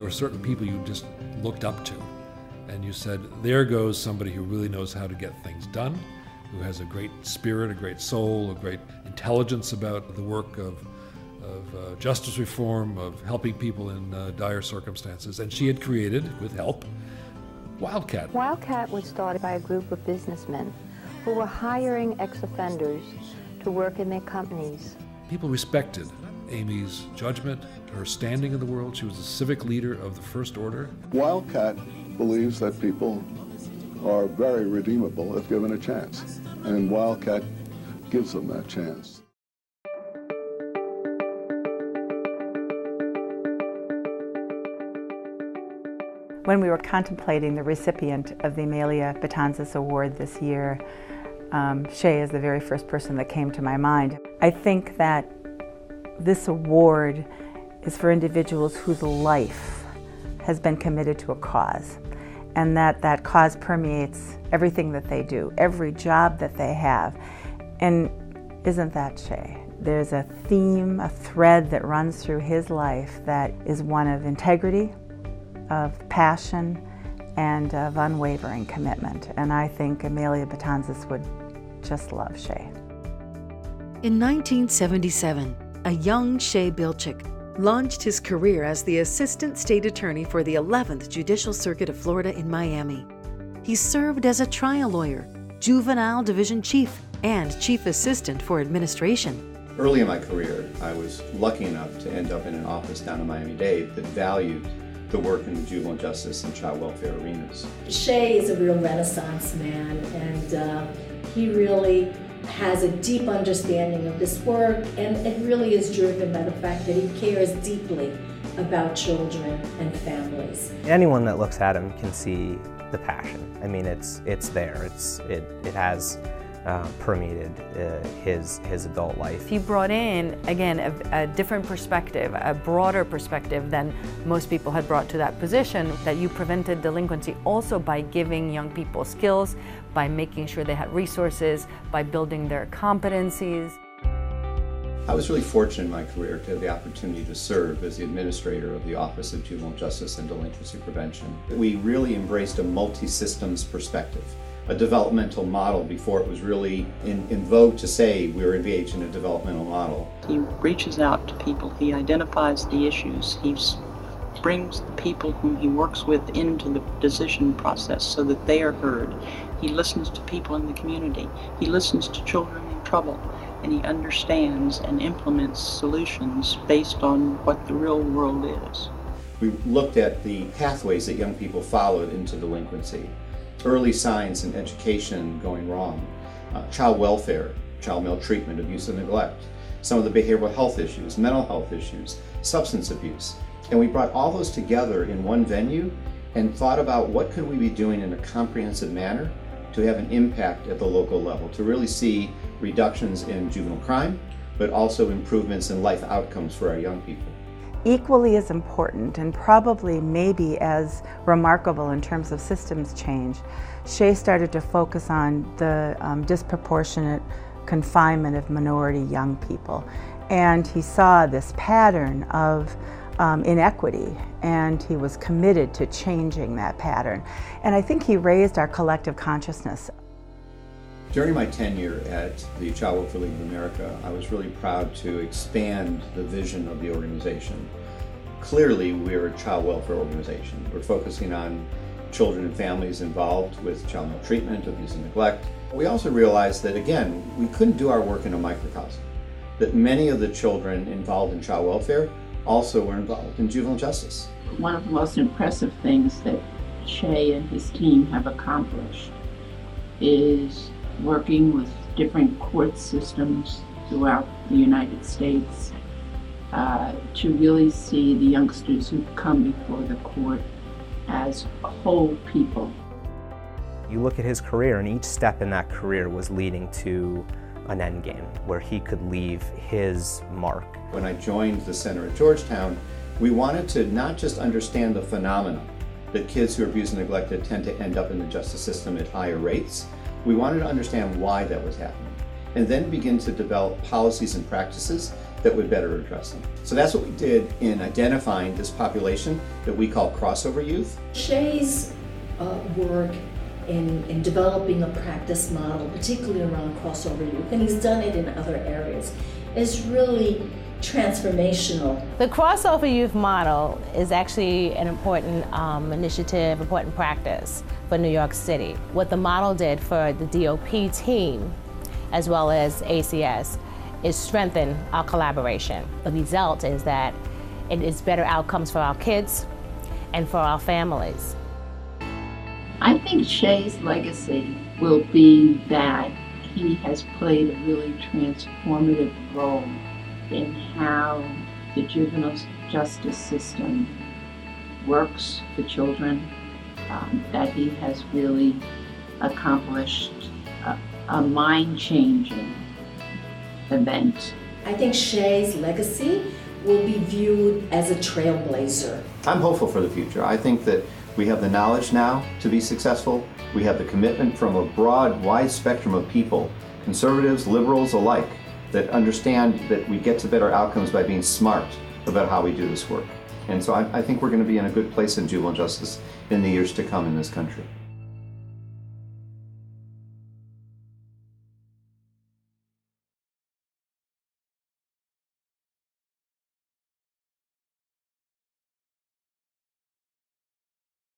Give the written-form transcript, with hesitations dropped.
There were certain people you just looked up to, and you said, there goes somebody who really knows how to get things done, who has a great spirit, a great soul, a great intelligence about the work of justice reform, of helping people in dire circumstances. And she had created, with help, Wildcat. Wildcat was started by a group of businessmen who were hiring ex-offenders to work in their companies. People respected Amy's judgment, her standing in the world. She was a civic leader of the First Order. Wildcat believes that people are very redeemable if given a chance, and Wildcat gives them that chance. When we were contemplating the recipient of the Amalia Betanzos Award this year, Shay is the very first person that came to my mind. I think that this award is for individuals whose life has been committed to a cause, and that cause permeates everything that they do, every job that they have. And isn't that Shay? There's a theme, a thread that runs through his life that is one of integrity, of passion, and of unwavering commitment. And I think Amalia Betanzos would just love Shay. In 1977, a young Shay Bilchik launched his career as the Assistant State Attorney for the 11th Judicial Circuit of Florida in Miami. He served as a trial lawyer, Juvenile Division Chief, and Chief Assistant for Administration. Early in my career, I was lucky enough to end up in an office down in Miami-Dade that valued the work in the juvenile justice and child welfare arenas. Shay is a real Renaissance man, and he really has a deep understanding of this work, and it really is driven by the fact that he cares deeply about children and families. Anyone that looks at him can see the passion. I mean, it's there. It has permeated his adult life. He brought in, again, a different perspective, a broader perspective than most people had brought to that position, that you prevented delinquency also by giving young people skills, by making sure they had resources, by building their competencies. I was really fortunate in my career to have the opportunity to serve as the administrator of the Office of Juvenile Justice and Delinquency Prevention. We really embraced a multi-systems perspective, a developmental model before it was really in vogue to say we were engaged in a developmental model. He reaches out to people, he identifies the issues, he brings the people whom he works with into the decision process so that they are heard. He listens to people in the community, he listens to children in trouble, and he understands and implements solutions based on what the real world is. We looked at the pathways that young people followed into delinquency. Early signs in education going wrong, child welfare, child maltreatment, abuse and neglect, some of the behavioral health issues, mental health issues, substance abuse. And we brought all those together in one venue and thought about what could we be doing in a comprehensive manner to have an impact at the local level, to really see reductions in juvenile crime, but also improvements in life outcomes for our young people. Equally as important, and probably maybe as remarkable in terms of systems change, Shay started to focus on the disproportionate confinement of minority young people. And he saw this pattern of inequity, and he was committed to changing that pattern. And I think he raised our collective consciousness. During my tenure at the Child Welfare League of America, I was really proud to expand the vision of the organization. Clearly, we're a child welfare organization. We're focusing on children and families involved with child maltreatment, abuse and neglect. We also realized that, again, we couldn't do our work in a microcosm, that many of the children involved in child welfare also were involved in juvenile justice. One of the most impressive things that Shay and his team have accomplished is working with different court systems throughout the United States to really see the youngsters who come before the court as whole people. You look at his career, and each step in that career was leading to an end game where he could leave his mark. When I joined the center at Georgetown, we wanted to not just understand the phenomenon that kids who are abused and neglected tend to end up in the justice system at higher rates. We wanted to understand why that was happening, and then begin to develop policies and practices that would better address them. So that's what we did in identifying this population that we call crossover youth. Shay's work in developing a practice model, particularly around crossover youth, and he's done it in other areas, is really transformational. The crossover youth model is actually an important initiative, important practice for New York City. What the model did for the DOP team, as well as ACS, is strengthen our collaboration. The result is that it is better outcomes for our kids and for our families. I think Shay's legacy will be that he has played a really transformative role in how the juvenile justice system works for children, that he has really accomplished a mind-changing event. I think Shay's legacy will be viewed as a trailblazer. I'm hopeful for the future. I think that we have the knowledge now to be successful. We have the commitment from a broad, wide spectrum of people, conservatives, liberals alike, that understand that we get to better outcomes by being smart about how we do this work. And so I think we're going to be in a good place in juvenile justice in the years to come in this country.